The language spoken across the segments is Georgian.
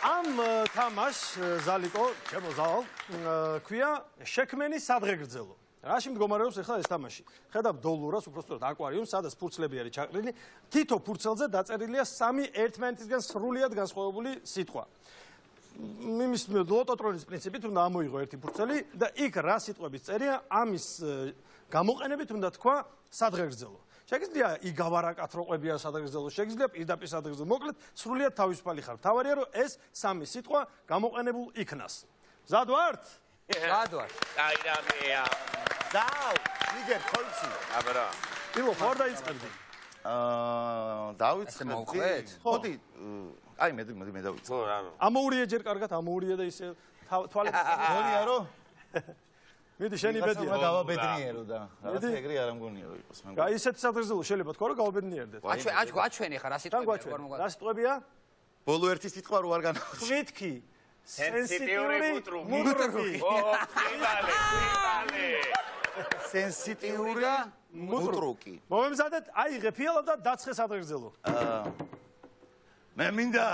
ამ თამაშს ზალიკო, ჩემო ზალ, ქვია შექმენი სადღეგრძელო. რაში მდგომარეობს ახლა ეს თამაში? ხედავ დოლურას, უბრალოდ აკვარიუმს, სადაც ფურცლები არის ჩაყრილი, თითო ფურცელზე დაწერილია 3 ერთმანეთისგან სრულიად განსხვავებული სიტყვა. იმის ლოტოტრონის პრინციპით უნდა ამოიღო ერთი ფურცელი და იქ რა სიტყვების წერია, ამის გამოყენებით უნდა თქვა სადღეგრძელო. შეგიძლია იგავარაკათ რო ყვებია სადღეგრძელო, შეგიძლია პირდაპირ სადღეგრძელო. მოკლედ, სრულიად თავისუფალი ხარ. თავარია რომ ეს 3 სიტყვა გამოყენებულ იქნას. მზად ვართ? მზად ვარ. აი რამეა. დაუ, ნიგერ ხოლმე. აბა რა. პირველ ხარ დაიწყებდი. დავიწყე. მოუყვეთ? მოდი, აი მე დავიწყე. ხო რა. ამოურია ჯერ კარგად, ამოურია და ისე თვალებს მგონია რომ მიდი შენი ბედია. გავაბედნიერო და რაღაცა ეგრე არ მგონია რომ იყოს მე. აი ისეთი სადღეგრძელო შეიძლება თქვა რომ გავაბედნიერდეთ. აჩვენი ხარ რა სიტყვები არ მოგვა. რა სიტყვებია? ბოლო ერთი სიტყვა რო არ განაცხადა. თვითკი. სენსიტიური მუტრუკი. მუტრუკი. სენსიტიური მუტრუკი. მომემზადეთ, აიღე ფიალა და დაცხე სადღეგრძელო. მე მინდა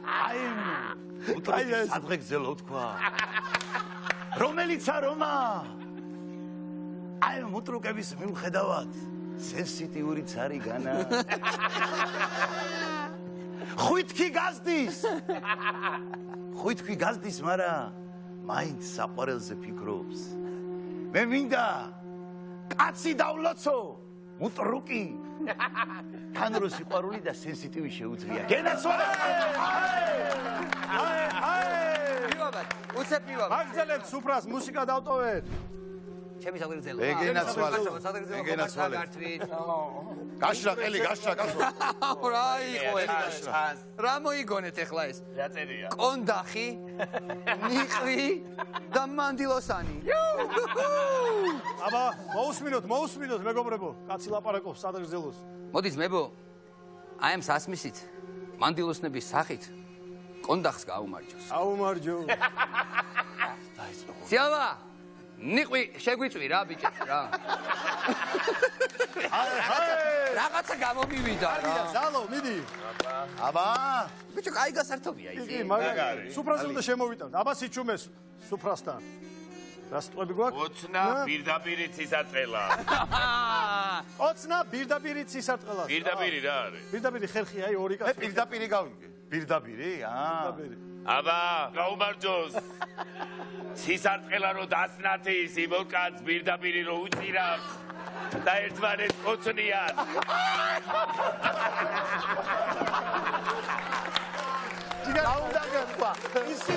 აი მუტრუკი სადღეგრძელო თქვა. რომელიც არომა აი მუტრუკების მიუხედავად სენსიტიურიც არის განა. ხვიტკი გაზდის, მაგრამ მაინც საყვარელზე ფიქრობს. მე მინდა კაცი დავლოცო, მუტრუკი. თან რო სიყვარული და სენსიტივი შეუძლია. გენაცვალე! მივაბად, უცებ მივაბად. აგზელეთ სუფრას, მუსიკა დავტოვეთ. ჩემი სადღეგრძელო. ეგენაცვალე. სადღეგრძელო გართვით. გაშრა ყელი, გაშრა გასო. რა იყო ეს? რა მოიგონეთ ახლა ეს? რა წერია? კონდახი, ნიყვი და მანდილოსანი. აბა, მოусმინოთ, მეგობრებო, კაცი ლაპარაკობს სადღეგრძელოს. მოდი ძმებო, აი ამ სასმისით, მანდილოსნების სახით კონდახს გაუმარჯოს. აუმარჯო. სიავა, ნიყვი შეგვიწვი რა ბიჭებს რა. რაღაცა გამომივიდა რა. ზალო, მიდი. აბა, ბიჭო, კაი გასართობია იგი ისე. მაგარი. სუფრას უნდა შემოვიტანოთ. აბა სიჩუმეს სუფრასთან. რა სიტყვები გვაქვს? ოცნა პირდაპირი ცისარტყელა. ოცნა პირდაპირი ცისარტყელა. პირდაპირი რა არის? პირდაპირი ხერხი, აი ორი მე კაცი. პირდაპირი გავიგე. პირდაპირი? აბა, გაუმარჯოს. ცისარტყელა რო დასნათი ის იმოკაც პირდაპირი რო უჭირავს და ერთმანეთს ოცნიან. გაუნდა გქვა. ისი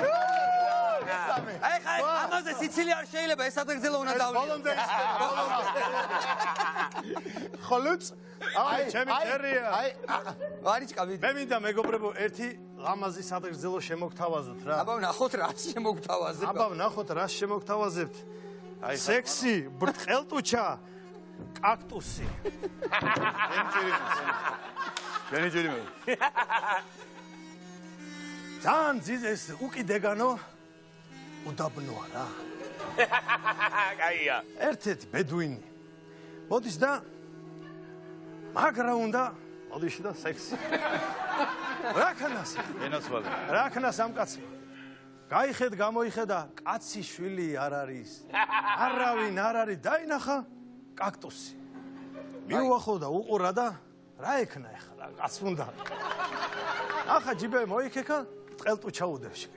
აი ხა ამაზე სიცილი არ შეიძლება ეს სადღეგრძელო უნდა დავლიო. ბოლომდე ისე, ბოლომდე. ხოლოც აი ჩემი წერია. ვარიჩკა ვიდი. მე მინდა მეგობრებო ერთი ლამაზი სადღეგრძელო შემოგთავაზოთ რა. აბა ვნახოთ რა შემოგთავაზებ. აბა ვნახოთ რა შემოგთავაზებთ. სექსი, ბრტყელტუჩა, კაქტუსი. შენი ჯერი მე. ძალიან ძიძეს უკიდეგანო უდაბნოა რა. კაია. ერთ-ერთი ბედუინი მოდის და მაგრა უნდა მოდის და სექსი. რა ქნას? ენაცვალე. რა ქნას ამ კაცმა? გაიხედ გამოიხედა, კაცი შვილი არ არის. არავინ არ არის, დაინახა კაქტუსი. მიუახო და უყურა და რა ექნა ახლა კაც უნდა. ახლა ჯიბე მოიქეკა, ტყელტუჩა უდევში.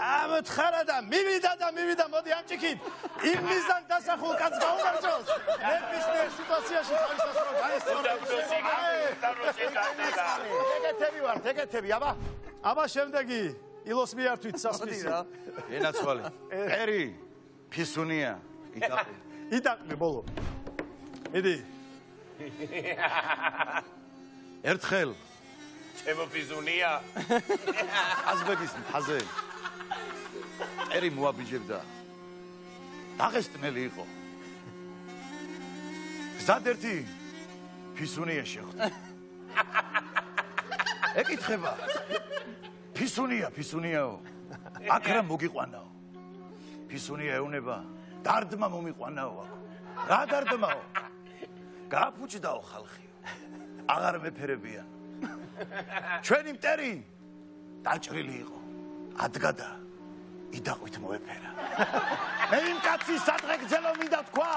ამთხარა და მივიდა, მოდი ამჭიქით. იმ მიზან დასახულ კაც გაუმარჯოს. ნებისმიერ სიტუაციაში თავისასწრო გაესწორებს. ეგეთები, აბა. აბა შემდეგი ილოს მიართვით სასმისი. ენაცვალე. ერი, ფისუნია, იტაყი. იტაყი ბოლო. მიდი. ერთხელ ჩემო ფიზუნია. აზბეგის მთაზე ერი მოაბიჯებდა. დაღესტნელი იყო. გზად ერთი ფისუნია შეხვდა. ეკითხება. ფისუნიაო. აქ რა მოგიყვანაო? ფისუნია ეუნება. დარდმა მომიყვანაო აქ. რა დარდმაო? გააფუჭდაო ხალხი. აღარ მეფერებიან. ჩვენი მტერი დაჭრილი იყო. ადგა და იდაყვით მოეფერა. მე იმ კაცის სადღეგრძელო მინდა თქვა,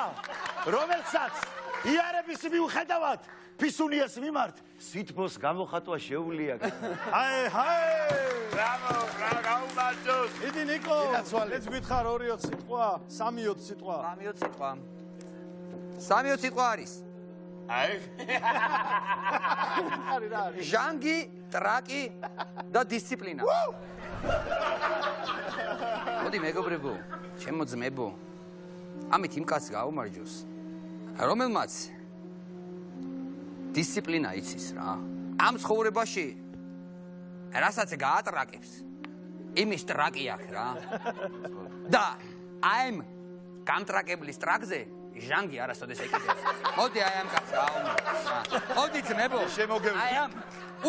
რომელსაც იარების მიუხედავად ფისუნიას მიმართ სითბოს გამოხატვა შეუძლია. ჰაი! ბრავო, გაუმარჯოს. დიდი ნიკო, ეს გითხარ 2-20 სიტყვა, 3-20 სიტყვა. 3-20 სიტყვა. 3-20 სიტყვა არის. აი. არის რა არის? ჟანგი, ტრაკი და დისციპლინა. მოდი მეგობრებო, ჩემო ძმებო. ამით იმ კაცს გაუმარჯოს. რომელმაც დისციპლინა იცის რა. ამ ცხოვრებაში რასაც გაატრაკებს, იმის ტრაკი აქვს რა. და აიმ გამტრაკებლის ტრაკზე ჟანგი არასოდეს ეკიდებს. მოდი აი ამ კაცს გაუმარჯოს. მოდი ძმებო, შემოგევლე. აი ამ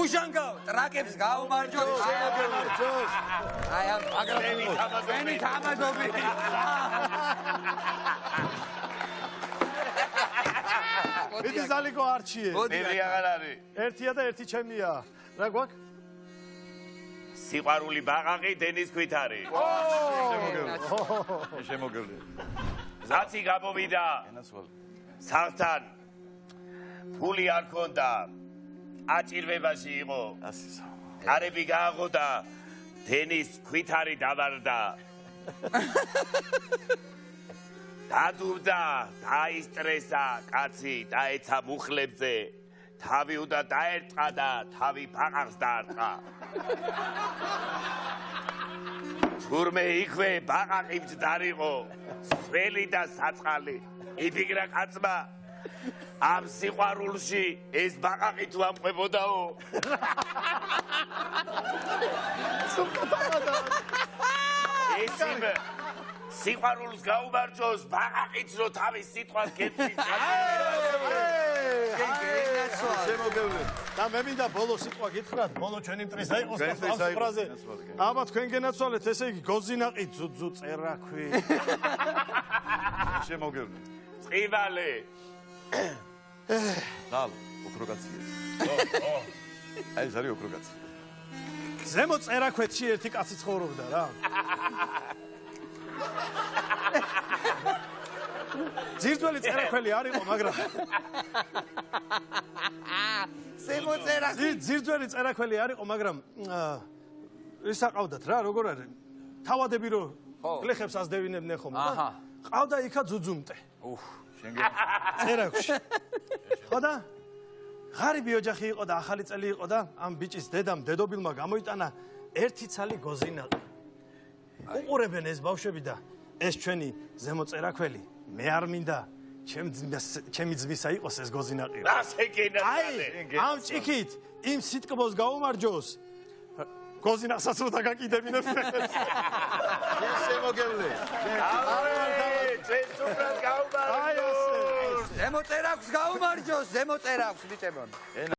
უჟანგავ ტრაკებს გაუმარჯოს. გამარჯოს. აი ამ აგრეთვე თამადობი. დიდი ზალიკო არჩიე. მილი აღარ არის. ერთია და ერთი ჩემია. რა გვაქვს? სიყვარული ბაყაყი დენის ქვითარი. შემოგევლე. ზაცი გამოვიდა. სახლთან ფული არ ქონდა. აჭირვებაში იყო. კარები გააღოდა. დენის ქვითარი დავარდა. დადურდა, დაისტრესა კაცი, დაეცა მუხლებზე. თავი უნდა დაერტყა და თავი ბაყაყს დაარტყა. თურმე იქვე ბაყაყი მჯდარიყო, სველი და საწყალი. იფიქრა კაცმა, ამ სიყვარულში ეს ბაყაყი თუ ამყვებოდაო. ესიმე სიყვარულს გაუმარჯოს, ბაყაყიც რო თავის სიტყვას გეტყვის. შემოგევლე. და მე მინდა ბოლო სიტყვა გითხრათ, ბოლო ჩვენი მტრისა იყოს ამ სიტყვაზე. აბა თქვენ გენაცვალეთ, ესე იგი გოზინაყი ძუძუ წერაქვი. შემოგევლე. წივალე. დალ, უფრო კაცია. აი ეს არის უფრო კაცი. ზემო წერაქვეთში ერთი კაცი ცხოვრობდა რა. ძირძველი წერაქველი არ იყო, მაგრამ ზემო წერაქვი. ძირძველი წერაქველი არ იყო, მაგრამ ის აყავდათ რა, როგორ არის? თავადები რო გლეხებს ასდევინებდნენ ხომ და ყავდა იქა ძუძუმტე. წერაქვში. ხო და ღარიბი ოჯახი იყო და ახალი წელი იყო და ამ ბიჭის დედამ დედობილმა გამოიტანა ერთი ცალი გოზინაყი. უყურებენ ეს ბავშვები და ეს ჩვენი ზემო წერაქველი მე არ მინდა ჩემი ძმისა იყოს ეს გოზინაყი. ასე გენაცვალე. ამ ჭიქით იმ სიტკბოს გაუმარჯოს. გოზინაყსაც რო დაგაკიდებინებს. შემოგევლე. ჩვენ სულ გაუმარჯოს. ზემო წერაქვს გაუმარჯოს, ზემო წერაქვს ბიჭებო.